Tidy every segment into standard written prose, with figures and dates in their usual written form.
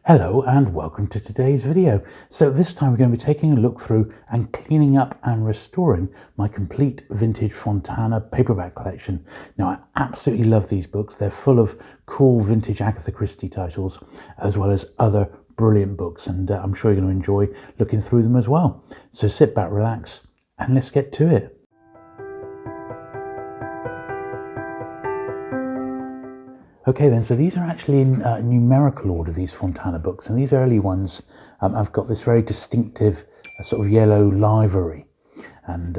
Hello and welcome to today's video. So this time we're going to be taking a look through and cleaning up and restoring my complete vintage Fontana paperback collection. Now I absolutely love these books. They're full of cool vintage Agatha Christie titles as well as other brilliant books, and I'm sure you're going to enjoy looking through them as well. So sit back, relax, and let's get to it. Okay then, so these are actually in numerical order, these Fontana books, and these early ones have got this very distinctive sort of yellow livery, and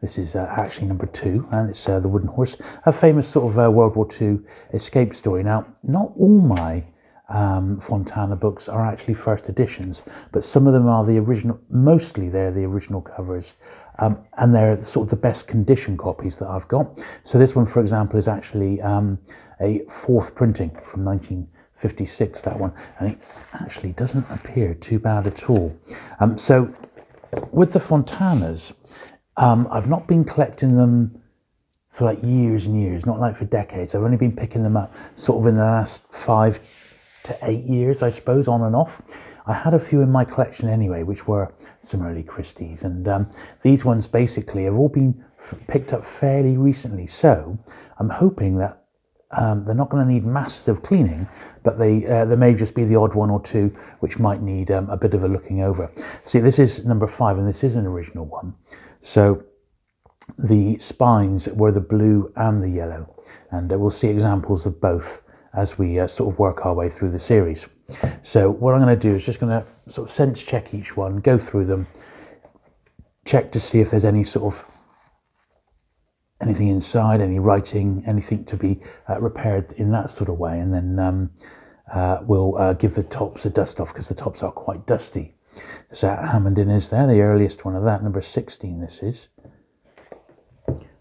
this is actually number 2, and it's The Wooden Horse, a famous sort of World War II escape story. Now, not all my Fontana books are actually first editions, but some of them are the original. Mostly they're the original covers, and they're sort of the best condition copies that I've got. So this one, for example, is actually a 4th printing from 1956, that one, and it actually doesn't appear too bad at all. So with the Fontanas, I've not been collecting them for like years and years, not like for decades. I've only been picking them up sort of in the last 5 to 8 years, I suppose, on and off. I had a few in my collection anyway, which were some early Christies, and these ones basically have all been picked up fairly recently. So I'm hoping that they're not going to need massive cleaning, but there may just be the odd one or two which might need a bit of a looking over. See, this is number 5, and this is an original one. So the spines were the blue and the yellow, and we'll see examples of both as we sort of work our way through the series. So what I'm going to do is just going to sort of sense check each one, go through them, check to see if there's any sort of anything inside, any writing, anything to be repaired in that sort of way, and then we'll give the tops a dust off, because the tops are quite dusty. So Hammondin is there, the earliest one of that, number 16 this is.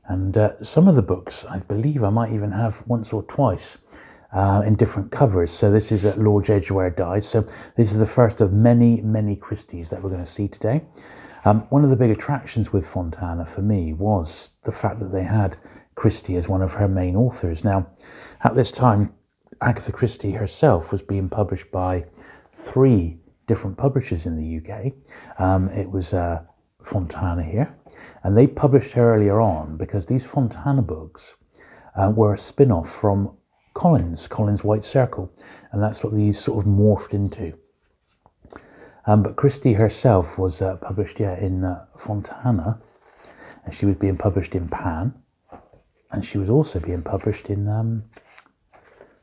And some of the books, I believe I might even have once or twice in different covers. So this is Lord Edgware Died. So this is the first of many, many Christies that we're going to see today. One of the big attractions with Fontana for me was the fact that they had Christie as one of her main authors. Now, at this time, Agatha Christie herself was being published by 3 different publishers in the UK. It was Fontana here, and they published her earlier on because these Fontana books were a spin-off from Collins' White Circle, and that's what these sort of morphed into. But Christie herself was published in Fontana, and she was being published in Pan, and she was also being published in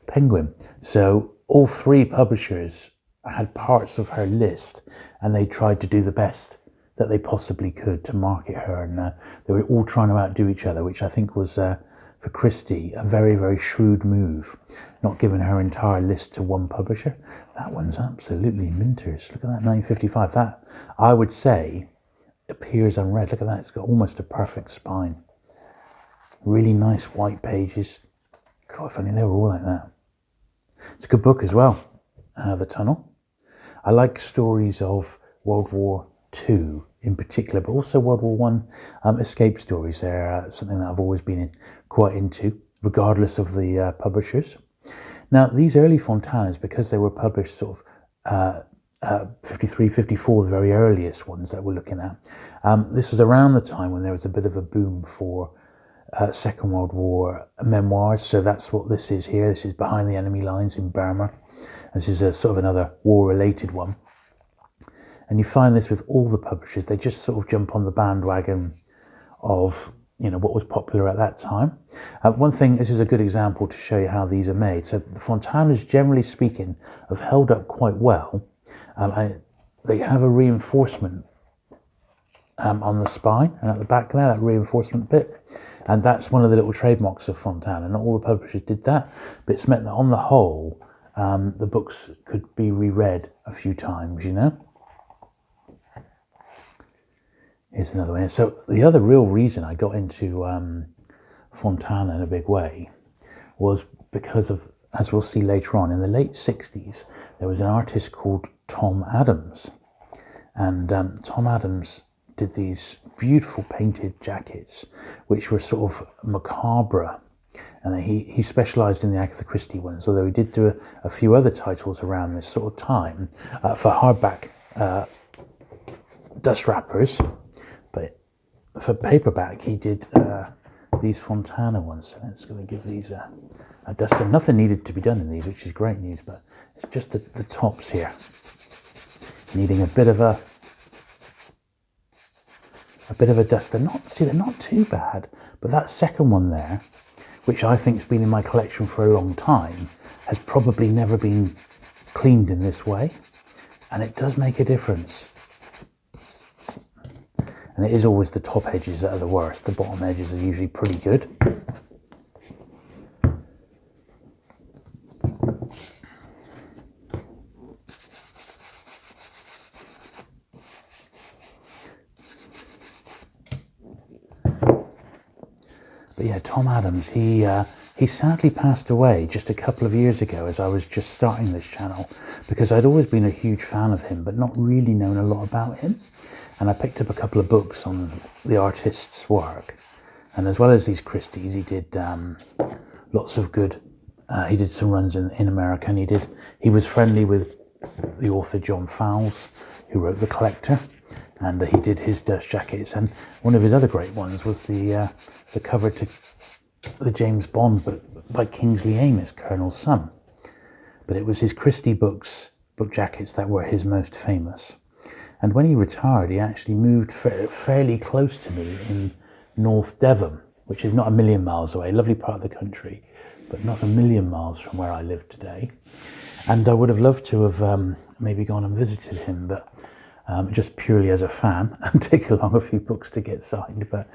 Penguin. So all 3 publishers had parts of her list, and they tried to do the best that they possibly could to market her, and they were all trying to outdo each other, which I think was for Christie a very, very shrewd move, not giving her entire list to one publisher. That one's absolutely minters. Look at that, 1955. That, I would say, appears unread. Look at that, it's got almost a perfect spine. Really nice white pages. God, if only they were all like that. It's a good book as well, The Tunnel. I like stories of World War II in particular, but also World War I escape stories. They're something that I've always been quite into, regardless of the publishers. Now, these early Fontanas, because they were published sort of 53, 54, the very earliest ones that we're looking at, this was around the time when there was a bit of a boom for Second World War memoirs. So that's what this is here. This is Behind the Enemy Lines in Burma. This is a sort of another war-related one. And you find this with all the publishers. They just sort of jump on the bandwagon of, you know, what was popular at that time. One thing, this is a good example to show you how these are made. So the Fontanas, generally speaking, have held up quite well. They have a reinforcement on the spine and at the back there, that reinforcement bit. And that's one of the little trademarks of Fontana. Not all the publishers did that, but it's meant that on the whole, the books could be reread a few times, you know. Here's another one. So the other real reason I got into Fontana in a big way was because of, as we'll see later on, in the late 60s, there was an artist called Tom Adams. And Tom Adams did these beautiful painted jackets, which were sort of macabre And he specialised in the Agatha Christie ones, although he did do a few other titles around this sort of time for hardback dust wrappers. But for paperback, he did these Fontana ones. So let's go and give these a dust. And nothing needed to be done in these, which is great news, but it's just the tops here needing a bit of a dust. They're not too bad, but that second one there, which I think's been in my collection for a long time, has probably never been cleaned in this way, and it does make a difference. And it is always the top edges that are the worst. The bottom edges are usually pretty good. But yeah, Tom Adams, he sadly passed away just a couple of years ago as I was just starting this channel, because I'd always been a huge fan of him, but not really known a lot about him. And I picked up a couple of books on the artist's work. And as well as these Christies, he did lots of good, he did some runs in America, and he was friendly with the author John Fowles, who wrote The Collector, and he did his dust jackets. And one of his other great ones was the cover to the James Bond book by Kingsley Amis, Colonel's Son. But it was his Christie book jackets that were his most famous. And when he retired, he actually moved fairly close to me in North Devon, which is not a million miles away, a lovely part of the country, but not a million miles from where I live today. And I would have loved to have maybe gone and visited him, but just purely as a fan, and take along a few books to get signed. But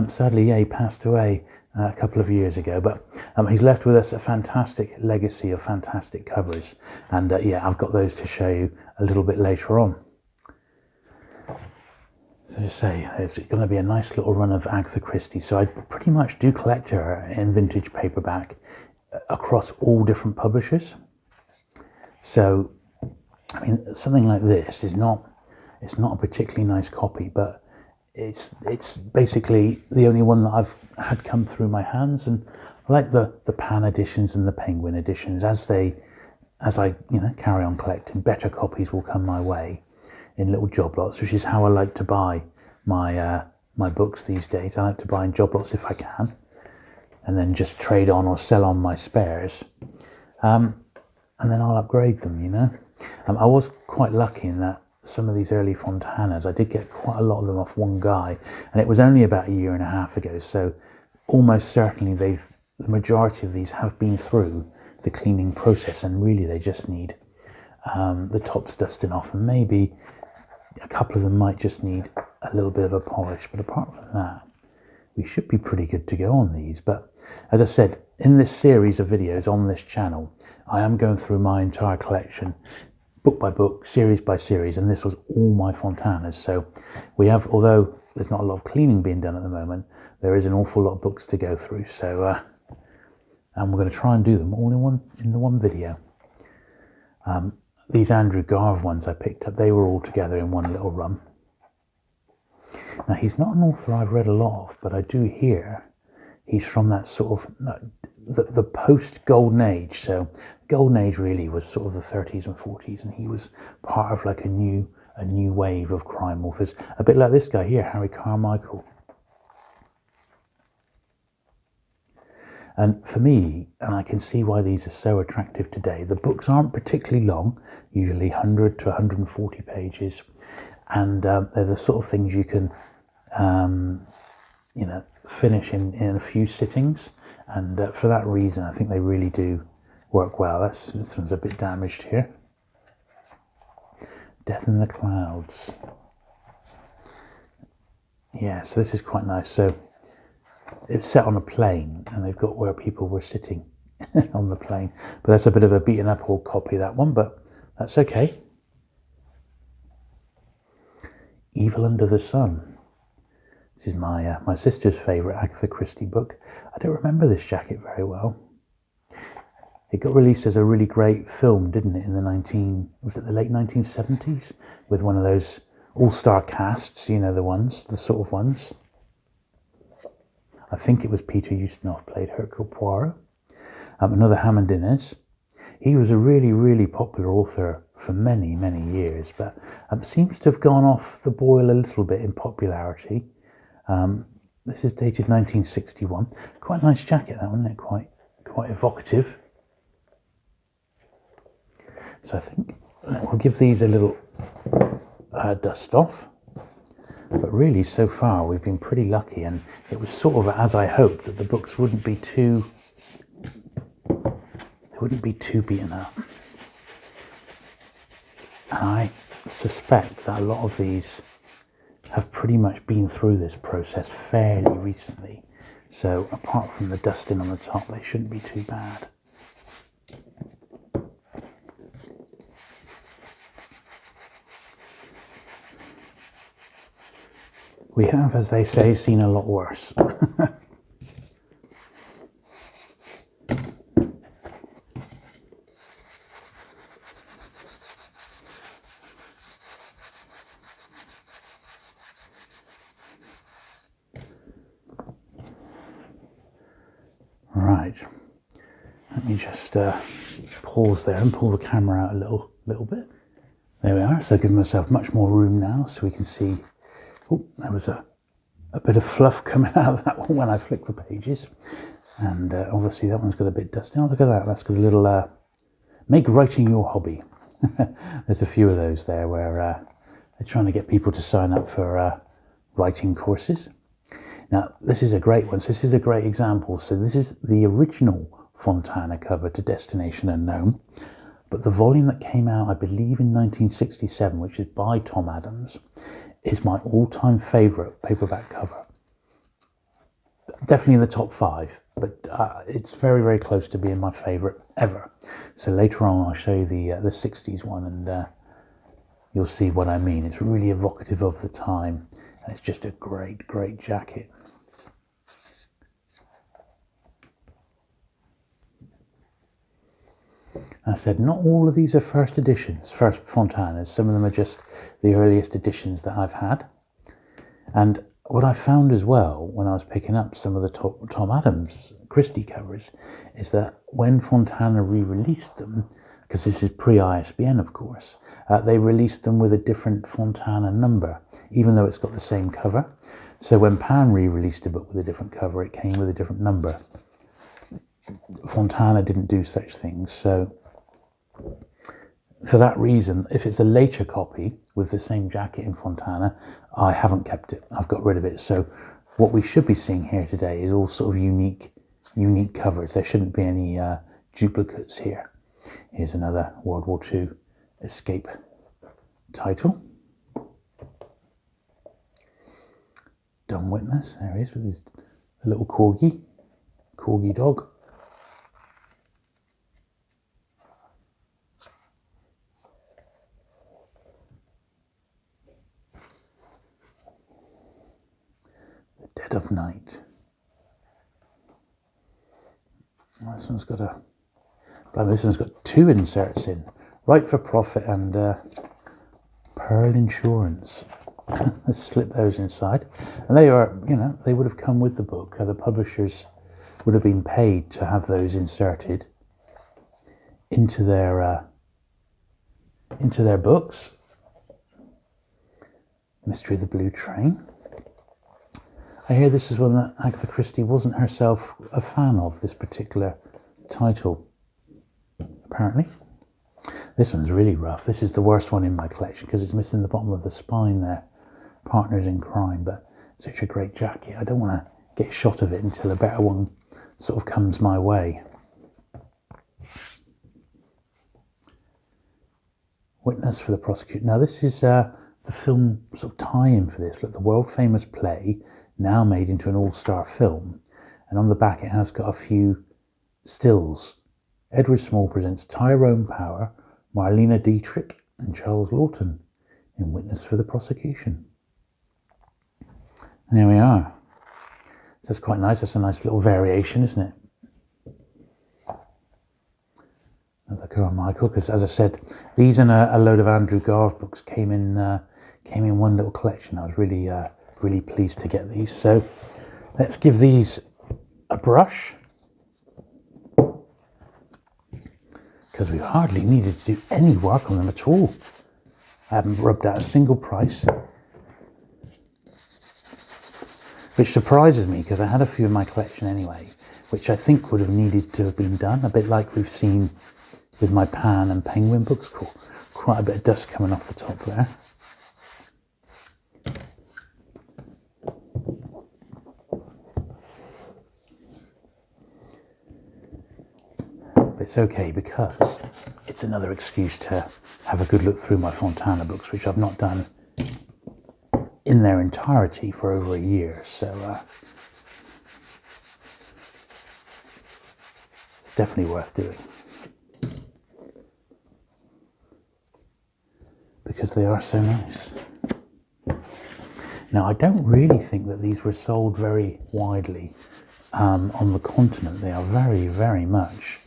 sadly, yeah, he passed away a couple of years ago. But he's left with us a fantastic legacy of fantastic covers. And yeah, I've got those to show you a little bit later on. So to say, there's going to be a nice little run of Agatha Christie. So I pretty much do collect her in vintage paperback across all different publishers. So, I mean, something like this is it's not a particularly nice copy, but it's basically the only one that I've had come through my hands. And I like the Pan editions and the Penguin editions. As I carry on collecting, better copies will come my way in little job lots, which is how I like to buy my books these days. I like to buy in job lots if I can, and then just trade on or sell on my spares, and then I'll upgrade them. I was quite lucky in that some of these early Fontanas, I did get quite a lot of them off one guy, and it was only about a year and a half ago, so almost certainly the majority of these have been through the cleaning process, and really they just need the tops dusting off, and maybe a couple of them might just need a little bit of a polish. But apart from that, we should be pretty good to go on these. But as I said, in this series of videos on this channel, I am going through my entire collection, book by book, series by series, and this was all my Fontanas. So we have, although there's not a lot of cleaning being done at the moment, there is an awful lot of books to go through. So and we're going to try and do them all in the one video. These Andrew Garve ones I picked up, they were all together in one little run. Now, he's not an author I've read a lot of, but I do hear he's from that sort of the post-Golden Age. So Golden Age really was sort of the 30s and 40s, and he was part of like a new wave of crime authors, a bit like this guy here, Harry Carmichael. And for me, and I can see why these are so attractive today, the books aren't particularly long, usually 100 to 140 pages, and they're the sort of things you can, finish in a few sittings. And for that reason, I think they really do work well. This one's a bit damaged here. Death in the Clouds. Yeah, so this is quite nice. So it's set on a plane, and they've got where people were sitting on the plane. But that's a bit of a beaten up old copy, that one, but that's okay. Evil Under the Sun. This is my sister's favourite Agatha Christie book. I don't remember this jacket very well. It got released as a really great film, didn't it, in the late 1970s? With one of those all-star casts, the sort of ones. I think it was Peter Ustinov played Hercule Poirot. Another Hammond Innes. He was a really, really popular author for many, many years, but seems to have gone off the boil a little bit in popularity. This is dated 1961. Quite a nice jacket, that one, isn't it? Quite evocative. So I think we'll give these a little dust off. But really, so far, we've been pretty lucky, and it was sort of as I hoped, that the books wouldn't be too beaten up. And I suspect that a lot of these have pretty much been through this process fairly recently. So apart from the dusting on the top, they shouldn't be too bad. We have, as they say, seen a lot worse. Right, let me just pause there and pull the camera out a little bit. There we are, so giving myself much more room now so we can see. Oh, there was a bit of fluff coming out of that one when I flicked the pages. And obviously that one's got a bit dusty. Oh, look at that, that's got a little, make writing your hobby. There's a few of those there where they're trying to get people to sign up for writing courses. Now, this is a great one. So this is a great example. So this is the original Fontana cover to Destination Unknown. But the volume that came out, I believe, in 1967, which is by Tom Adams, is my all-time favourite paperback cover. Definitely in the top 5, but it's very, very close to being my favourite ever. So later on, I'll show you the 60s one, and you'll see what I mean. It's really evocative of the time, and it's just a great, great jacket. I said, not all of these are first editions, first Fontanas. Some of them are just the earliest editions that I've had. And what I found as well, when I was picking up some of the Tom Adams Christie covers, is that when Fontana re-released them, because this is pre-ISBN, of course, they released them with a different Fontana number, even though it's got the same cover. So when Pan re-released a book with a different cover, it came with a different number. Fontana didn't do such things, so for that reason, if it's a later copy with the same jacket in Fontana, I haven't kept it. I've got rid of it. So what we should be seeing here today is all sort of unique covers. There shouldn't be any duplicates here. Here's another World War II escape title. Dumb Witness. There he is with his little corgi dog. Dead of Night. This one's got 2 inserts in. Right for Profit and Pearl Insurance. Let's slip those inside. And they are, they would have come with the book. The publishers would have been paid to have those inserted into their books. Mystery of the Blue Train. I hear this is one that Agatha Christie wasn't herself a fan of, this particular title, apparently. This one's really rough. This is the worst one in my collection because it's missing the bottom of the spine there. Partners in Crime, but such a great jacket. I don't want to get shot of it until a better one sort of comes my way. Witness for the Prosecutor. Now this is the film sort of tie-in for this. Look, the world famous play now made into an all-star film, and on the back it has got a few stills. Edward Small presents Tyrone Power, Marlena Dietrich and Charles Lawton in Witness for the Prosecution. And there we are. So that's quite nice. That's a nice little variation, isn't it? Look at Michael, because as I said, these and a load of Andrew Garve books came in one little collection. I was really pleased to get these. So Let's give these a brush, because we hardly needed to do any work on them at all. I haven't rubbed out a single price, which surprises me because I had a few in my collection anyway, which I think would have needed to have been done, a bit like we've seen with my Pan and Penguin books. Quite a bit of dust coming off the top there. But it's okay because it's another excuse to have a good look through my Fontana books, which I've not done in their entirety for over a year. So it's definitely worth doing, because they are so nice. Now, I don't really think that these were sold very widely on the continent. They are very, very much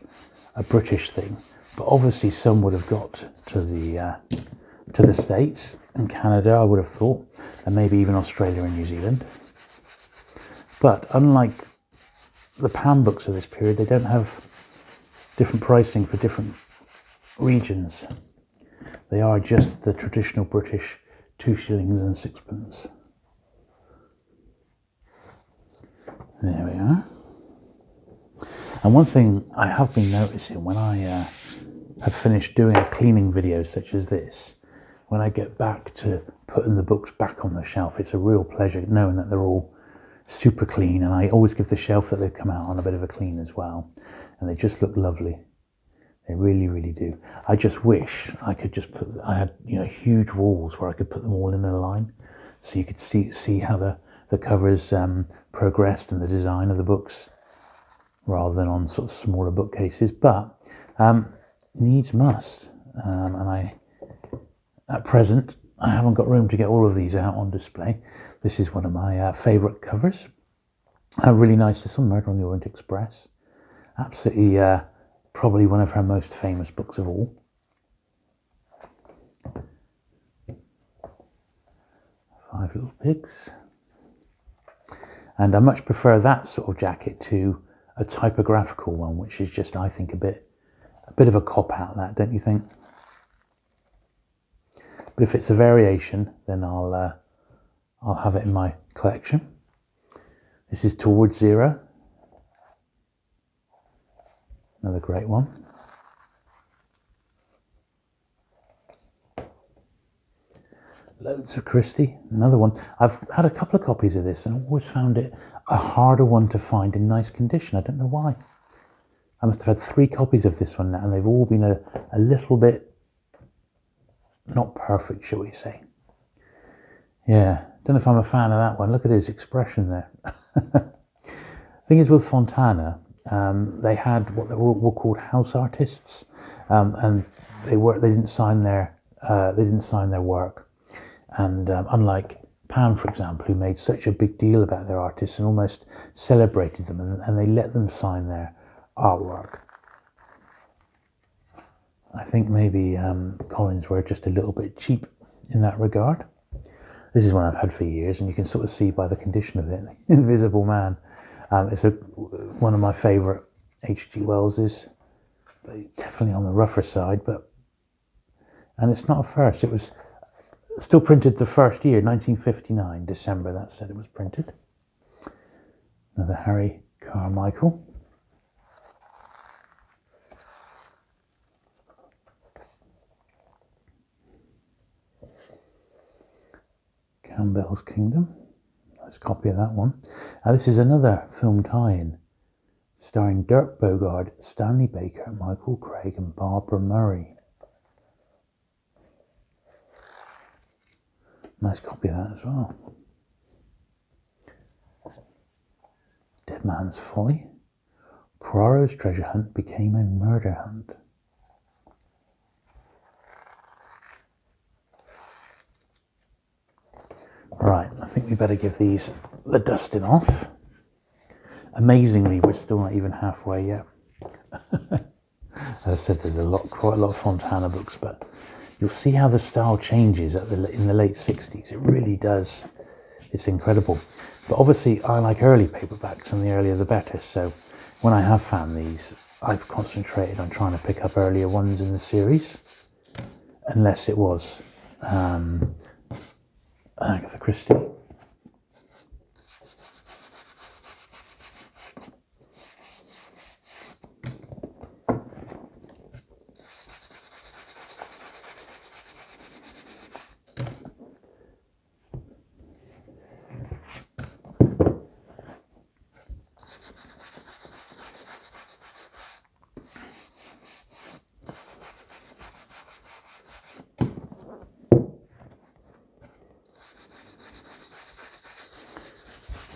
a British thing, but obviously some would have got to the States and Canada, I would have thought, and maybe even Australia and New Zealand. But unlike the Pan books of this period, they don't have different pricing for different regions. They are just the traditional British 2 shillings and 6pence. There we are. And one thing I have been noticing when I have finished doing a cleaning video such as this, when I get back to putting the books back on the shelf, it's a real pleasure knowing that they're all super clean, and I always give the shelf that they've come out on a bit of a clean as well, and they just look lovely. They really, really do. I just wish I could just I had, huge walls where I could put them all in a line, so you could see how the covers progressed and the design of the books, rather than on sort of smaller bookcases. But needs must, and at present I haven't got room to get all of these out on display. This is one of my favourite covers. Really nice. This one, Murder on the Orient Express. Absolutely, probably one of her most famous books of all. Five Little Pigs. And I much prefer that sort of jacket to a typographical one, which is just, I think, a bit of a cop-out, that, don't you think? But if it's a variation, then I'll have it in my collection. This is Towards Zero. Another great one. Loads of Christie, another one. I've had a couple of copies of this and I've always found it a harder one to find in nice condition. I don't know why. I must have had 3 copies of this one now, and they've all been a little bit not perfect, shall we say. Yeah, don't know if I'm a fan of that one. Look at his expression there. Thing is, with Fontana, they had what they were called house artists, and they didn't sign their work. And unlike Pan, for example, who made such a big deal about their artists and almost celebrated them, and they let them sign their artwork. I think maybe Collins were just a little bit cheap in that regard. This is one I've had for years, and you can sort of see by the condition of it, Invisible Man. It's one of my favourite H.G. Wells's, definitely on the rougher side, and it's not a first. It was still printed the first year, 1959, December, that said it was printed. Another Harry Carmichael. Campbell's Kingdom. Nice copy of that one. This is another film tie-in starring Dirk Bogarde, Stanley Baker, Michael Craig and Barbara Murray. Nice copy of that as well. Dead Man's Folly. Poirot's treasure hunt became a murder hunt. Right, I think we better give these the dusting off. Amazingly, we're still not even halfway yet. As I said, there's quite a lot of Fontana books, but you'll see how the style changes in the late 60s. It really does it's incredible. But obviously I like early paperbacks, and the earlier the better. So when I have found these, I've concentrated on trying to pick up earlier ones in the series, unless it was Agatha Christie.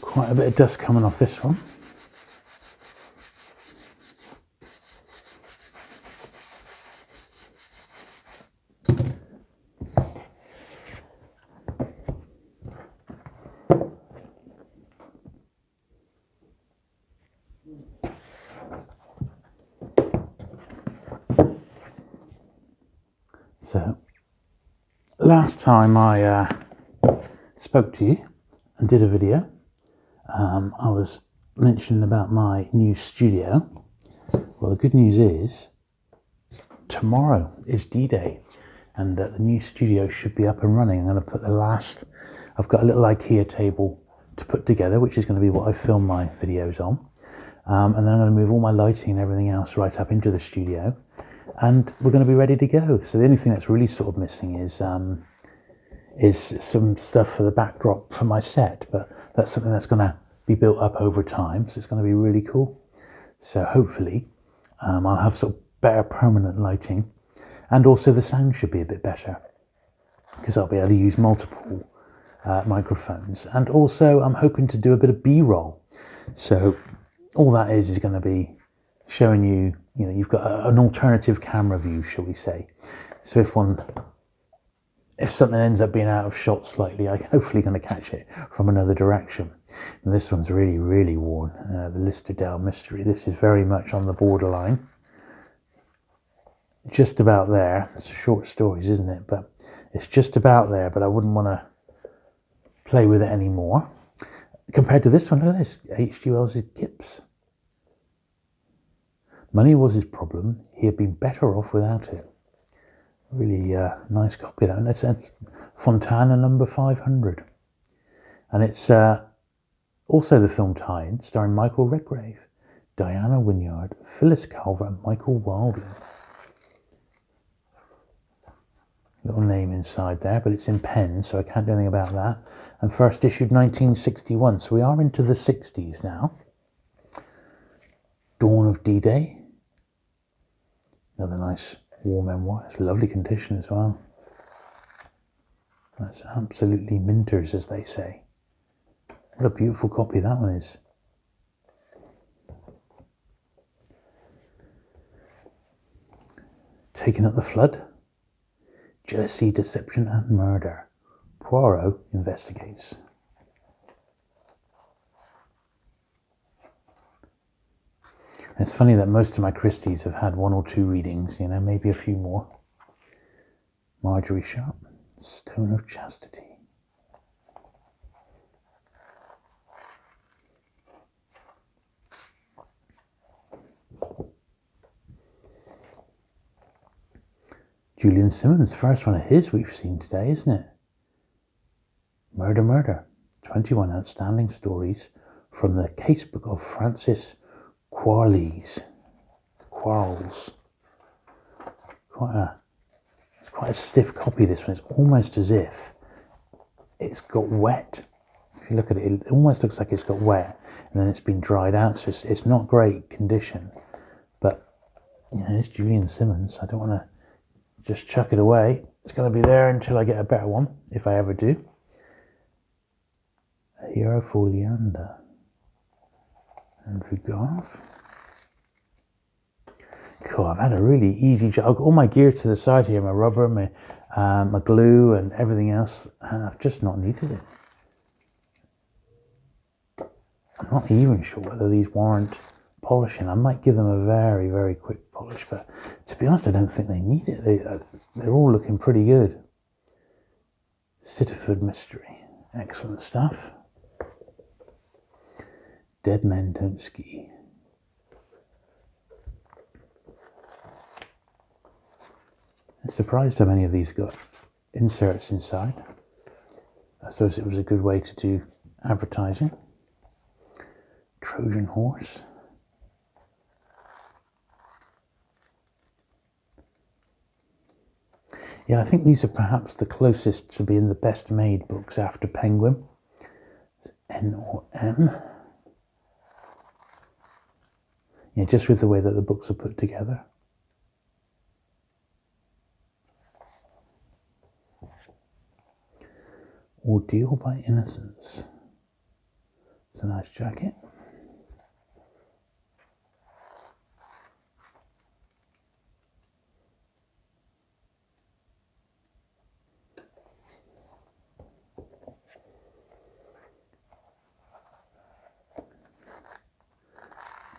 Quite a bit of dust coming off this one. So, last time I spoke to you and did a video, I was mentioning about my new studio. Well, the good news is tomorrow is D-Day, and the new studio should be up and running. I'm going to put I've got a little IKEA table to put together, which is going to be what I film my videos on. And then I'm going to move all my lighting and everything else right up into the studio, and we're going to be ready to go. So the only thing that's really sort of missing is some stuff for the backdrop for my set, but that's something that's going to be built up over time, so it's going to be really cool. So hopefully I'll have sort of better permanent lighting, and also the sound should be a bit better because I'll be able to use multiple microphones. And also I'm hoping to do a bit of B-roll. So all that is going to be showing you, you've got an alternative camera view, shall we say. So if something ends up being out of shot slightly, I'm hopefully going to catch it from another direction. And this one's really, really worn, the Listerdale Mystery. This is very much on the borderline. Just about there. It's short stories, isn't it? But it's just about there, but I wouldn't want to play with it anymore. Compared to this one, look at this, H.G. Wells' Gips. Money was his problem. He had been better off without it. Really nice copy of that. And it's Fontana number 500. And it's also the film tie-in starring Michael Redgrave, Diana Wynyard, Phyllis Calver, and Michael Wilding. Little name inside there, but it's in pen, so I can't do anything about that. And first issued 1961, so we are into the 60s now. Dawn of D-Day. Another nice war memoir. It's lovely condition as well. That's absolutely minters, as they say. What a beautiful copy that one is. Taken at the Flood. Jealousy, Deception and Murder. Poirot investigates. It's funny that most of my Christies have had one or two readings, maybe a few more. Marjorie Sharp, Stone of Chastity. Julian Simmons, first one of his we've seen today, isn't it? Murder, Murder. 21 outstanding stories from the casebook of Francis Quarles. It's quite a stiff copy, this one. It's almost as if it's got wet. If you look at it, it almost looks like it's got wet and then it's been dried out, so it's not great condition. But, it's Julian Simmons. I don't want to just chuck it away. It's going to be there until I get a better one, if I ever do. A Hero for Leander. Andrew Garth. Cool, I've had a really easy job. I've got all my gear to the side here, my rubber, my glue and everything else, and I've just not needed it. I'm not even sure whether these warrant polishing. I might give them a very, very quick polish, but to be honest, I don't think they need it. They're all looking pretty good. Sitterford Mystery. Excellent stuff. Dead Men Don't Ski. I'm surprised how many of these got inserts inside. I suppose it was a good way to do advertising. Trojan Horse. Yeah, I think these are perhaps the closest to being the best made books after Penguin. N or M. Yeah, just with the way that the books are put together. Ordeal by Innocence. It's a nice jacket.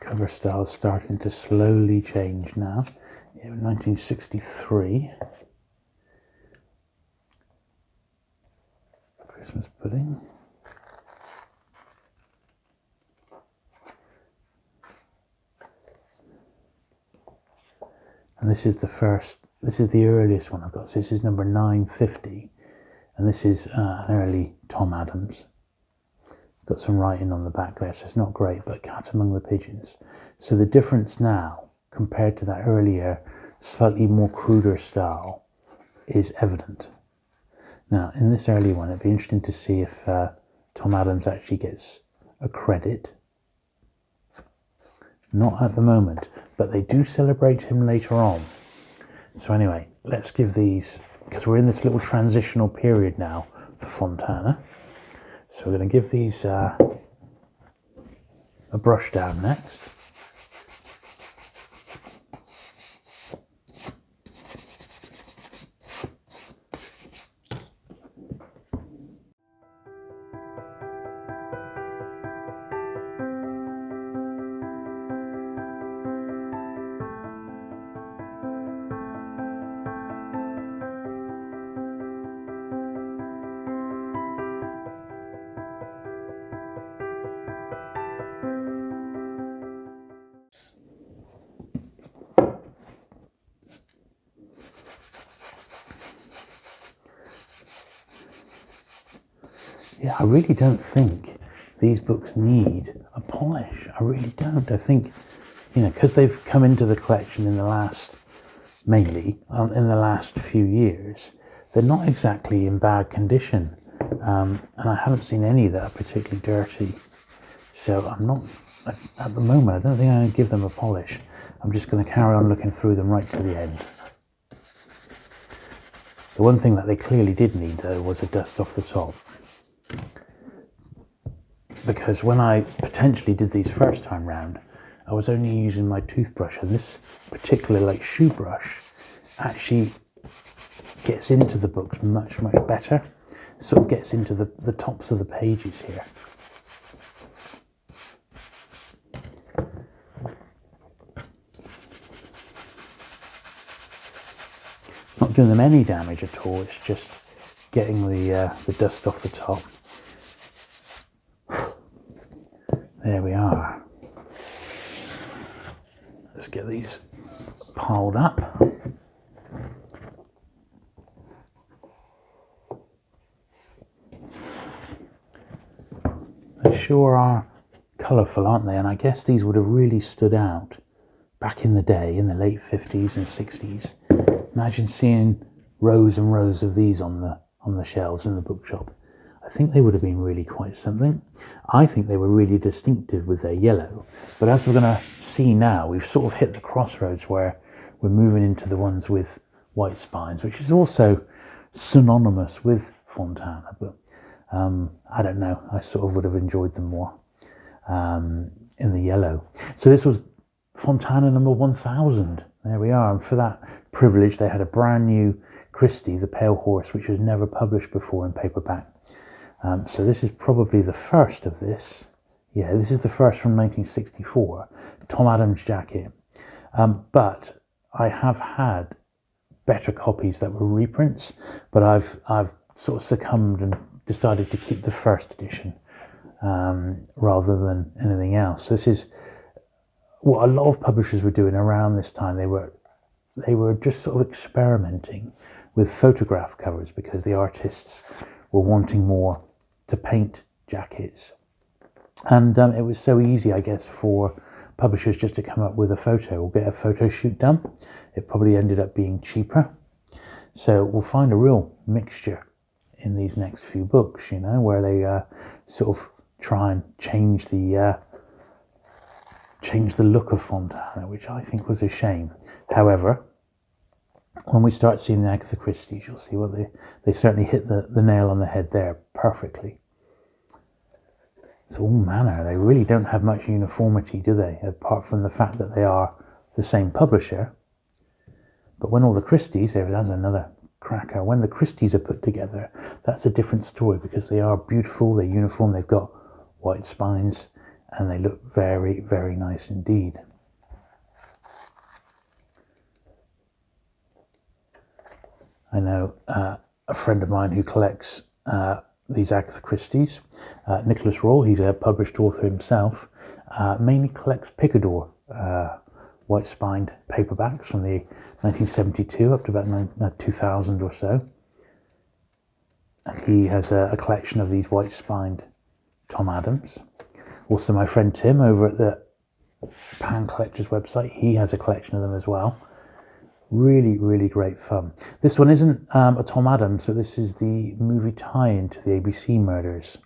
Cover style is starting to slowly change now. Yeah, 1963. Christmas pudding. And this is the first, this is the earliest one I've got. So this is number 950. And this is an early Tom Adams. Got some writing on the back there, so it's not great, but Cat Among the Pigeons. So the difference now, compared to that earlier, slightly more cruder style, is evident. Now, in this early one, it'd be interesting to see if Tom Adams actually gets a credit. Not at the moment, but they do celebrate him later on. So anyway, let's give these, because we're in this little transitional period now for Fontana. So we're going to give these a brush down next. Yeah, I really don't think these books need a polish. I really don't. I think, you know, because they've come into the collection in the last, mainly, in the last few years, they're not exactly in bad condition. And I haven't seen any that are particularly dirty. So I'm not, at the moment, I don't think I'm going to give them a polish. I'm just going to carry on looking through them right to the end. The one thing that they clearly did need, though, was a dust off the top. Because when I potentially did these first time round, I was only using my toothbrush, and this particular like shoe brush actually gets into the books much better. Sort of gets into the tops of the pages here. It's not doing them any damage at all. It's just getting the dust off the top. There we are. Let's get these piled up. They sure are colourful, aren't they? And I guess these would have really stood out back in the day, in the late 50s and 60s. Imagine seeing rows and rows of these on the shelves in the bookshop. I think they would have been really quite something. I think they were really distinctive with their yellow. But as we're going to see now, we've sort of hit the crossroads where we're moving into the ones with white spines, which is also synonymous with Fontana. But I don't know. I sort of would have enjoyed them more in the yellow. So this was Fontana number 1000. There we are. And for that privilege, they had a brand new Christie, The Pale Horse, which was never published before in paperback. So this is probably the first of this. Yeah, this is the first from 1964, Tom Adams jacket. But I have had better copies that were reprints, but I've sort of succumbed and decided to keep the first edition rather than anything else. This is what a lot of publishers were doing around this time. They were just sort of experimenting with photograph covers because the artists were wanting more to paint jackets. And it was so easy, I guess, for publishers just to come up with a photo or get a photo shoot done. It probably ended up being cheaper. So we'll find a real mixture in these next few books, you know, where they sort of try and change the look of Fontana, which I think was a shame. However, when we start seeing the Agatha Christie's, you'll see what they certainly hit the nail on the head there perfectly. It's all manner. They really don't have much uniformity, do they? Apart from the fact that they are the same publisher. But when all the Christie's, that's another cracker. When the Christie's are put together, that's a different story because they are beautiful, they're uniform, they've got white spines, and they look very, very nice indeed. I know a friend of mine who collects these Agatha Christie's, Nicholas Rawl, he's a published author himself, mainly collects Picador white-spined paperbacks from the 1972 up to about 2000 or so. And he has a collection of these white-spined Tom Adams. Also my friend Tim over at the Pan Collectors website, he has a collection of them as well. Really, really great fun. This one isn't a Tom Adams, but this is the movie tie-in to the ABC murders.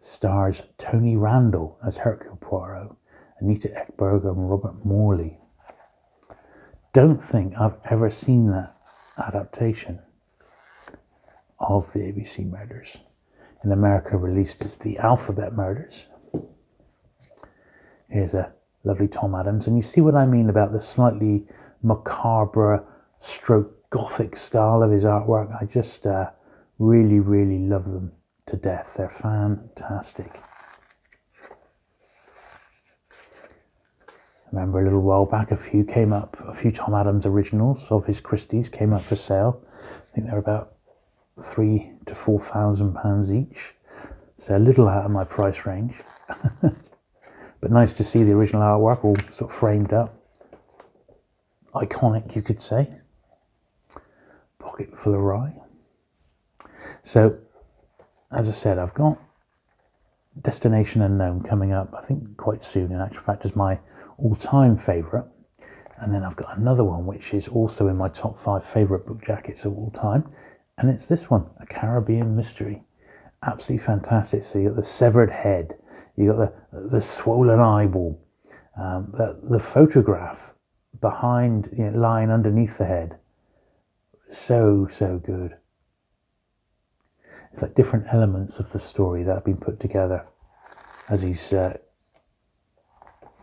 Stars Tony Randall as Hercule Poirot, Anita Ekberg and Robert Morley. Don't think I've ever seen that adaptation of the ABC murders. In America released as the Alphabet Murders. Here's a lovely Tom Adams, and you see what I mean about the slightly macabre stroke gothic style of his artwork. I just really, really love them to death. They're fantastic. I remember a little while back a few Tom Adams originals of his Christie's came up for sale. I think they're about £3,000 to £4,000 each, so a little out of my price range. But nice to see the original artwork all sort of framed up. Iconic, you could say. Pocket full of rye. So, as I said, I've got Destination Unknown coming up, I think quite soon. In actual fact, is my all-time favourite. And then I've got another one which is also in my top 5 favourite book jackets of all time. And it's this one, A Caribbean Mystery. Absolutely fantastic. So you got the severed head. You got the swollen eyeball, the photograph behind, lying underneath the head. So good. It's like different elements of the story that have been put together as he's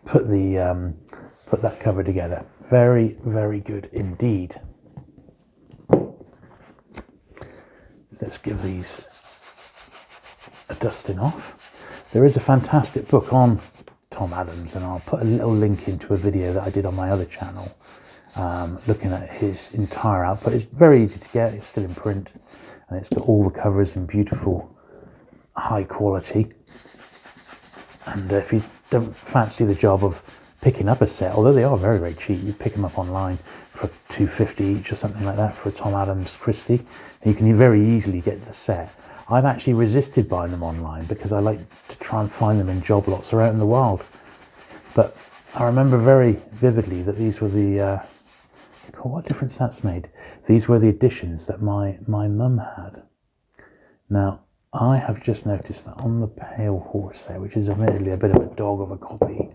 put that cover together. Very, very good indeed. So let's give these a dusting off. There is a fantastic book on Tom Adams, and I'll put a little link into a video that I did on my other channel, looking at his entire output. It's very easy to get, it's still in print, and it's got all the covers in beautiful, high quality. And if you don't fancy the job of picking up a set, although they are very, very cheap, you pick them up online for $2.50 each or something like that for a Tom Adams Christie, and you can very easily get the set. I've actually resisted buying them online because I like to try and find them in job lots or out in the wild. But I remember very vividly that these were the, what difference that's made. These were the editions that my mum had. Now, I have just noticed that on the Pale Horse there, which is admittedly a bit of a dog of a copy,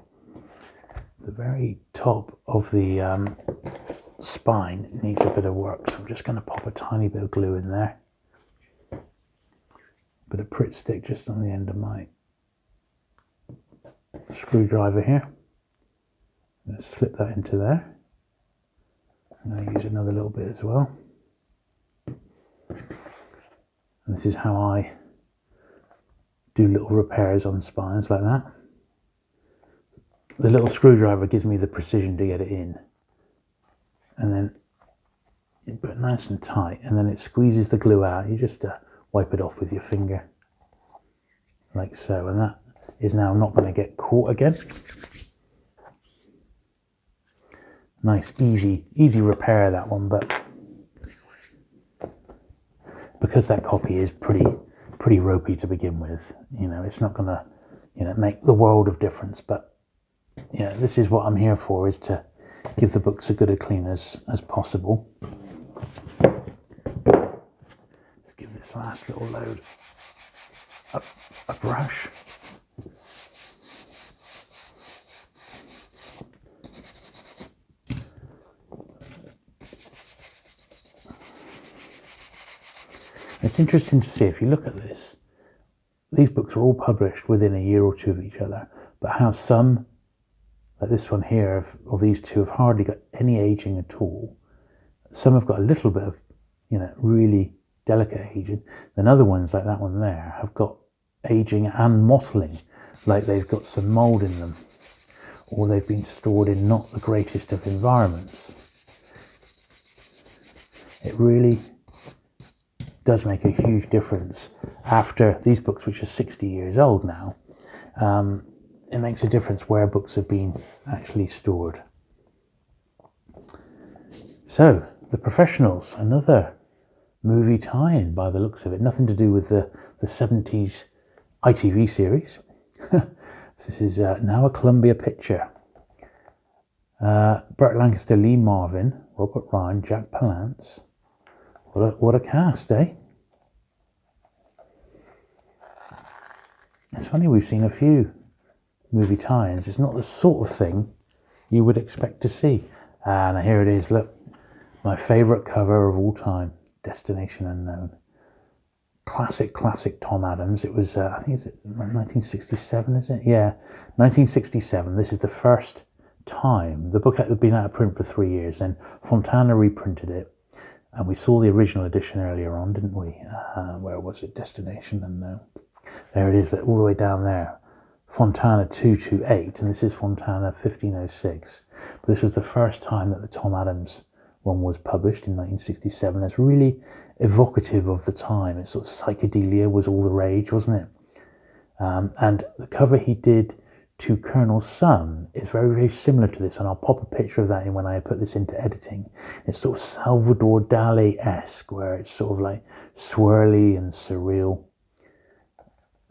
the very top of the spine needs a bit of work. So I'm just going to pop a tiny bit of glue in there. Bit of Pritt stick just on the end of my screwdriver here. I'm going to slip that into there. I'm going to use another little bit as well. And this is how I do little repairs on spines like that. The little screwdriver gives me the precision to get it in. And then but nice and tight, and then it squeezes the glue out. You just wipe it off with your finger, like so, and that is now not going to get caught again. Nice, easy repair, that one, but because that copy is pretty ropey to begin with, you know, it's not going to, you know, make the world of difference. But yeah, this is what I'm here for, is to give the books as good a clean as possible. Let's give this last little load a brush. It's interesting to see, if you look at this, these books are all published within a year or two of each other, but how some, like this one here, or these two, have hardly got any aging at all. Some have got a little bit of, you know, really delicate aging. Then other ones, like that one there, have got aging and mottling, like they've got some mould in them, or they've been stored in not the greatest of environments. It really does make a huge difference. After these books, which are 60 years old now, it makes a difference where books have been actually stored. So, The Professionals, another movie tie-in by the looks of it. Nothing to do with the 70s ITV series. This is now a Columbia picture. Burt Lancaster, Lee Marvin, Robert Ryan, Jack Palance. What a cast, eh? It's funny, we've seen a few movie tie-ins. It's not the sort of thing you would expect to see. And here it is, look. My favourite cover of all time, Destination Unknown. Classic Tom Adams. It was, I think it's 1967, is it? Yeah, 1967. This is the first time. The book had been out of print for 3 years, and Fontana reprinted it. And we saw the original edition earlier on, didn't we? Where was it? Destination Unknown. There it is, all the way down there. Fontana 228, and this is Fontana 1506. But this was the first time that the Tom Adams one was published in 1967. It's really evocative of the time. It's sort of psychedelia was all the rage, wasn't it? And the cover he did to Colonel's Son is very, very similar to this, and I'll pop a picture of that in when I put this into editing. It's sort of Salvador Dali-esque, where it's sort of like swirly and surreal.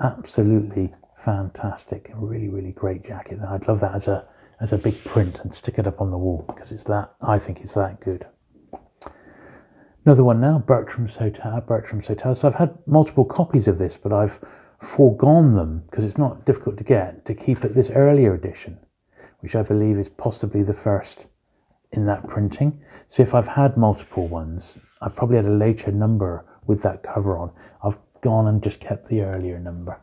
Absolutely fantastic. Really, really great jacket. I'd love that as a big print and stick it up on the wall, because it's that, I think it's that good. Another one now, Bertram's Hotel. So I've had multiple copies of this, but I've foregone them because it's not difficult to get, to keep it this earlier edition, which I believe is possibly the first in that printing. So if I've had multiple ones, I've probably had a later number with that cover on. I've gone and just kept the earlier number.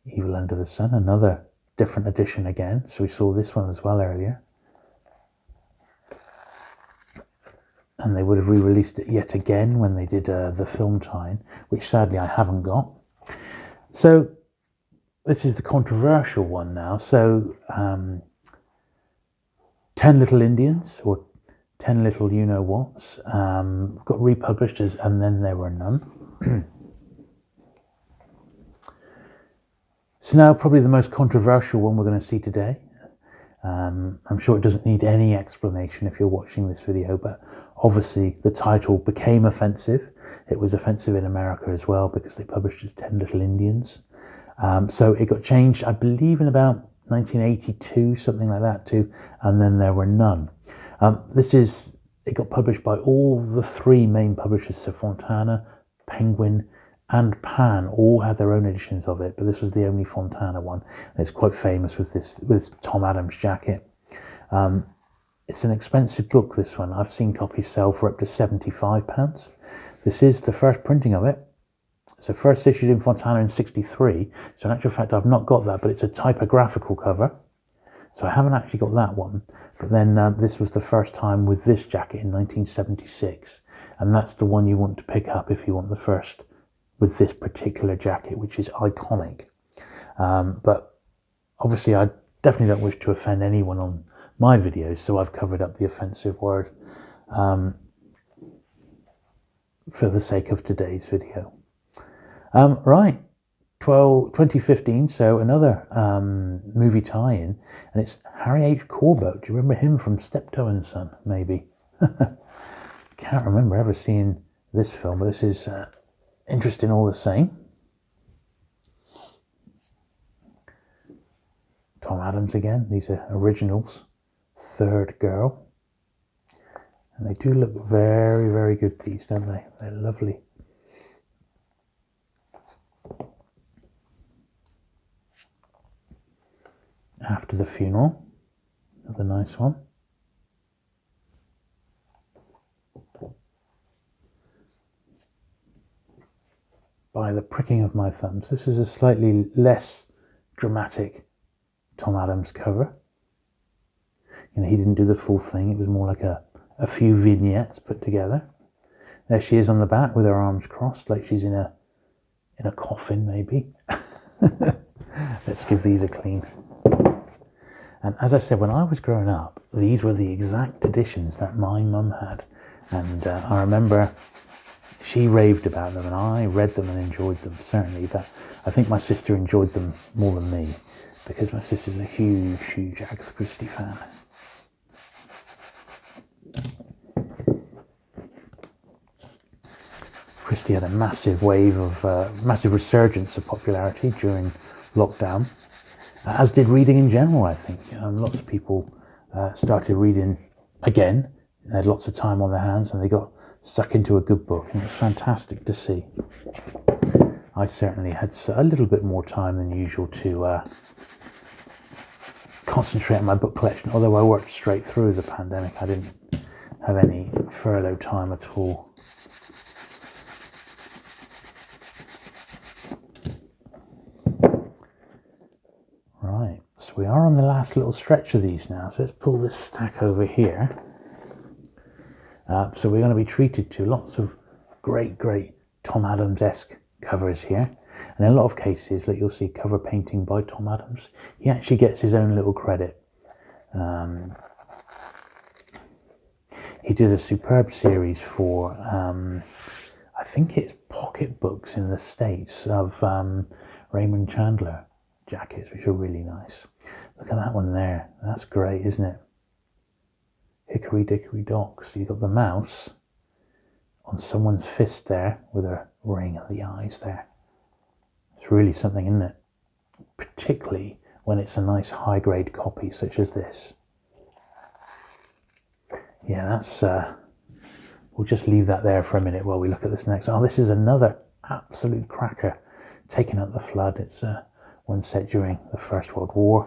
Evil Under the Sun, another different edition again. So we saw this one as well earlier. And they would have re-released it yet again when they did the film tie-in, which sadly I haven't got. So this is the controversial one now. So 10 Little Indians, or 10 Little You-Know-Whats, got republished as And Then There Were None. So now probably the most controversial one we're going to see today. I'm sure it doesn't need any explanation if you're watching this video, but obviously the title became offensive. It was offensive in America as well because they published as 10 Little Indians. So it got changed, I believe, in about 1982, something like that, to And Then There Were None. It got published by all the three main publishers, so Fontana, Penguin, and Pan all had their own editions of it, but this was the only Fontana one. And it's quite famous with Tom Adams jacket. It's an expensive book, this one. I've seen copies sell for up to £75. This is the first printing of it. So first issued in Fontana in 1963. So in actual fact, I've not got that, but it's a typographical cover. So I haven't actually got that one. But then this was the first time with this jacket in 1976. And that's the one you want to pick up if you want the first with this particular jacket, which is iconic. But obviously I definitely don't wish to offend anyone on my videos, so I've covered up the offensive word. for the sake of today's video. Right, 2015, so another movie tie-in, and it's Harry H. Corbo. Do you remember him from Steptoe and Son, maybe? Can't remember ever seeing this film, but this is interesting all the same. Tom Adams again. These are originals. Third Girl. And they do look very, very good, these, don't they? They're lovely. After the Funeral. Another nice one. By the Pricking of My Thumbs. This is a slightly less dramatic Tom Adams cover. You know, he didn't do the full thing. It was more like a few vignettes put together. There she is on the back with her arms crossed, like she's in a coffin, maybe. Let's give these a clean. And as I said, when I was growing up, these were the exact editions that my mum had. And I remember she raved about them, and I read them and enjoyed them, certainly. But I think my sister enjoyed them more than me, because my sister's a huge, huge Agatha Christie fan. Christie had a massive wave of, massive resurgence of popularity during lockdown, as did reading in general, I think. Lots of people started reading again. They had lots of time on their hands and they got stuck into a good book, and it was fantastic to see. I certainly had a little bit more time than usual to concentrate on my book collection, although I worked straight through the pandemic. I didn't have any furlough time at all. Right, so we are on the last little stretch of these now, so let's pull this stack over here. So we're going to be treated to lots of great Tom Adams-esque covers here. And in a lot of cases, like you'll see cover painting by Tom Adams. He actually gets his own little credit. He did a superb series for, I think it's pocketbooks in the States of Raymond Chandler jackets, which are really nice. Look at that one there. That's great, isn't it? Hickory, Dickory, Dock. So you've got the mouse on someone's fist there with a ring and the eyes there. It's really something, isn't it? Particularly when it's a nice high-grade copy such as this. Yeah, that's... we'll just leave that there for a minute while we look at this next. Oh, this is another absolute cracker. Taking Out the Flood. It's one set during the First World War.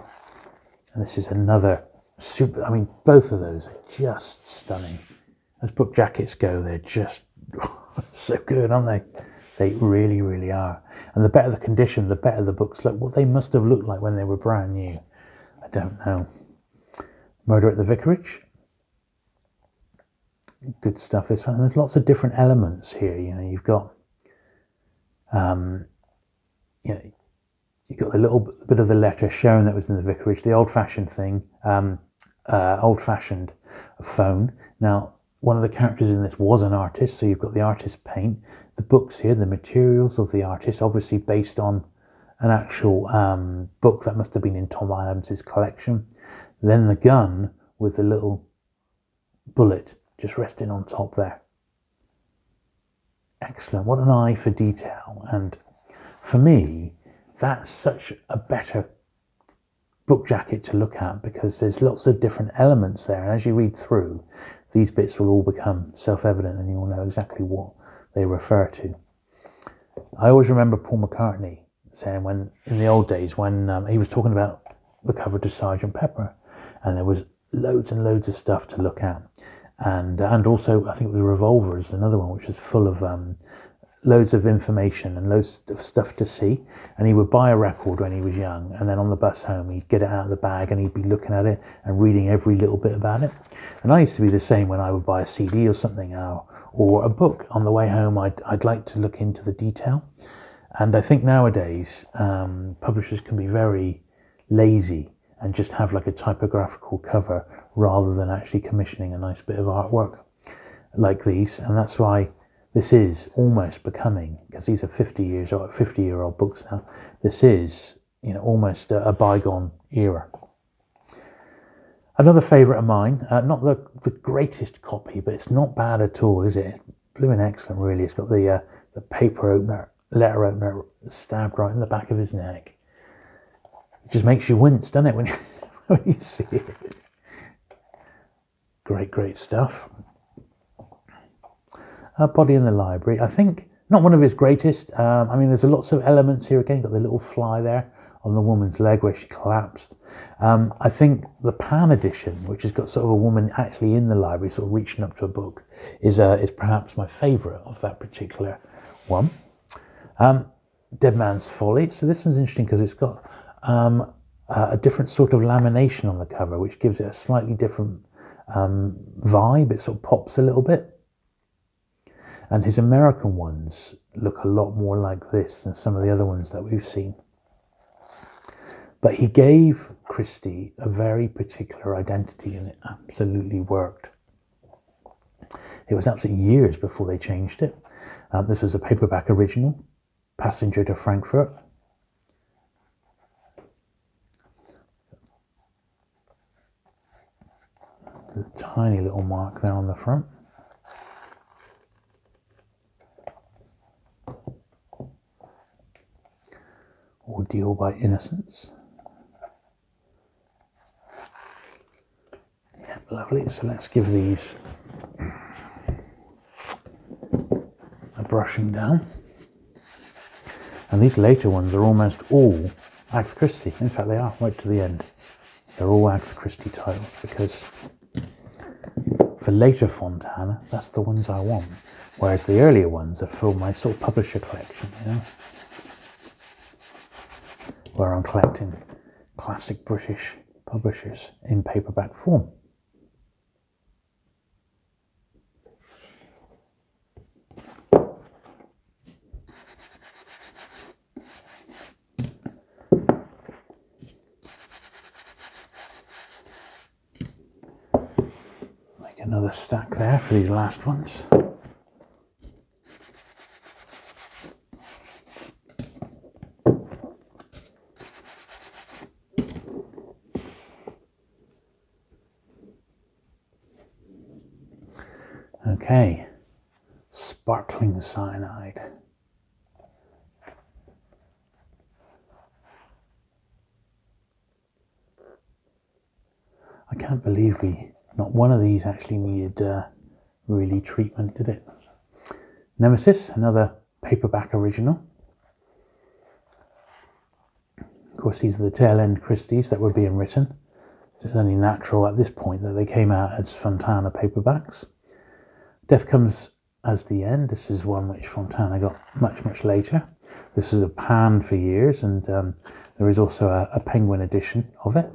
And this is another super... I mean, both of those are just stunning. As book jackets go, they're just so good, aren't they? They really, really are. And the better the condition, the better the books look. What they must have looked like when they were brand new, I don't know. Murder at the Vicarage. Good stuff, this one. And there's lots of different elements here. You know, you've got, you know, you've got a little bit of the letter showing that was in the Vicarage, the old-fashioned thing, old-fashioned phone. Now, one of the characters in this was an artist, so you've got the artist's paint. The books here, the materials of the artist, obviously based on an actual book that must have been in Tom Adams's collection. Then the gun with the little bullet just resting on top there. Excellent. What an eye for detail. And for me, that's such a better book jacket to look at, because there's lots of different elements there. And as you read through, these bits will all become self-evident and you'll know exactly what they refer to. I always remember Paul McCartney saying, when in the old days, when he was talking about the cover to Sergeant Pepper, and there was loads and loads of stuff to look at. And also, I think it was Revolvers, another one, which was full of loads of information and loads of stuff to see. And he would buy a record when he was young, and then on the bus home he'd get it out of the bag and he'd be looking at it and reading every little bit about it. And I used to be the same when I would buy a CD or something, or a book. On the way home I'd like to look into the detail. And I think nowadays publishers can be very lazy and just have like a typographical cover rather than actually commissioning a nice bit of artwork like these. And that's why this is almost becoming, because these are 50-year-old books now, this is, you know, almost a bygone era. Another favourite of mine, not the greatest copy, but it's not bad at all, is it? It's blooming excellent, really. It's got the letter opener stabbed right in the back of his neck. It just makes you wince, doesn't it, when you see it? Great stuff. Body in the Library. I think not one of his greatest. I mean, there's lots of elements here. Again, got the little fly there on the woman's leg where she collapsed. I think the Pan edition, which has got sort of a woman actually in the library, sort of reaching up to a book, is perhaps my favourite of that particular one. Dead Man's Folly. So this one's interesting because it's got a different sort of lamination on the cover, which gives it a slightly different vibe. It sort of pops a little bit. And his American ones look a lot more like this than some of the other ones that we've seen. But he gave Christie a very particular identity, and it absolutely worked. It was absolutely years before they changed it. This was a paperback original, Passenger to Frankfurt. A tiny little mark there on the front. Ordeal by Innocence. Yeah, lovely. So let's give these a brushing down. And these later ones are almost all Agatha Christie. In fact, they are right to the end. They're all Agatha Christie titles, because for later Fontana, that's the ones I want. Whereas the earlier ones are for my sort of publisher collection, you know, where I'm collecting classic British publishers in paperback form. Make another stack there for these last ones. Okay, Sparkling Cyanide. I can't believe not one of these actually needed really treatment, did it? Nemesis, another paperback original. Of course, these are the tail end Christies that were being written. So it's only natural at this point that they came out as Fontana paperbacks. Death Comes as the End. This is one which Fontana got much later. This was a Pan for years, and there is also a Penguin edition of it.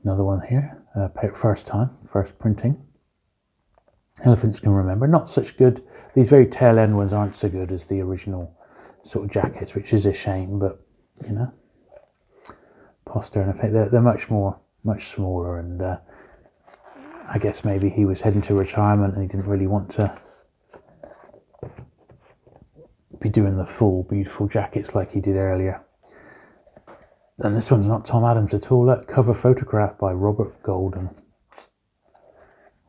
Another one here, first printing. Elephants Can Remember. Not such good. These very tail end ones aren't so good as the original sort of jackets, which is a shame, but you know, poster and effect, they're much smaller, and I guess maybe he was heading to retirement and he didn't really want to be doing the full beautiful jackets like he did earlier. And this one's not Tom Adams at all. That cover photograph by Robert Golden.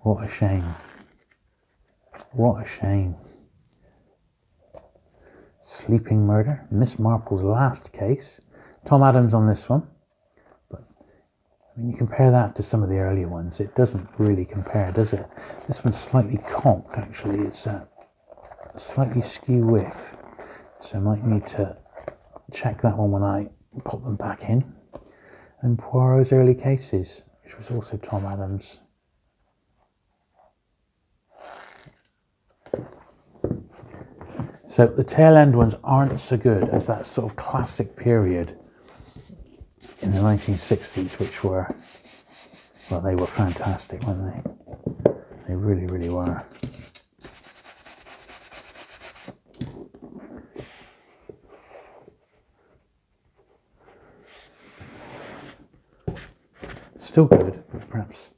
What a shame. What a shame. Sleeping Murder, Miss Marple's Last Case. Tom Adams on this one. When you compare that to some of the earlier ones, it doesn't really compare, does it? This one's slightly conked, actually. It's a slightly skew width. So I might need to check that one when I pop them back in. And Poirot's Early Cases, which was also Tom Adams. So the tail end ones aren't so good as that sort of classic period in the 1960s, which were, well, they were fantastic, weren't they? They really were. Still good, but perhaps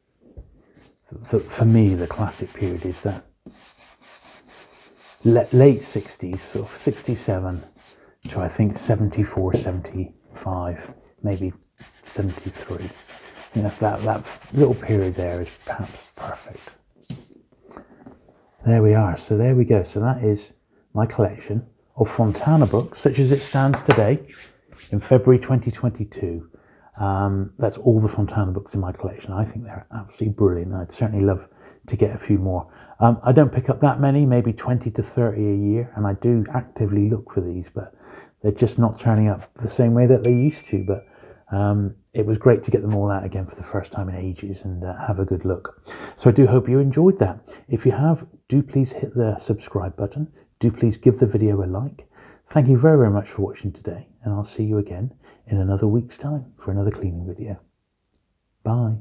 for me, the classic period is that late 60s, sort of 67 to I think 74, 75, maybe 73. I think that's that little period there is perhaps perfect. There we are. So there we go. So that is my collection of Fontana books, such as it stands today in February 2022. That's all the Fontana books in my collection. I think they're absolutely brilliant. I'd certainly love to get a few more. I don't pick up that many, maybe 20 to 30 a year, and I do actively look for these, but they're just not turning up the same way that they used to. But it was great to get them all out again for the first time in ages and have a good look. So I do hope you enjoyed that. If you have, do please hit the subscribe button. Do please give the video a like. Thank you very, very much for watching today, and I'll see you again in another week's time for another cleaning video. Bye.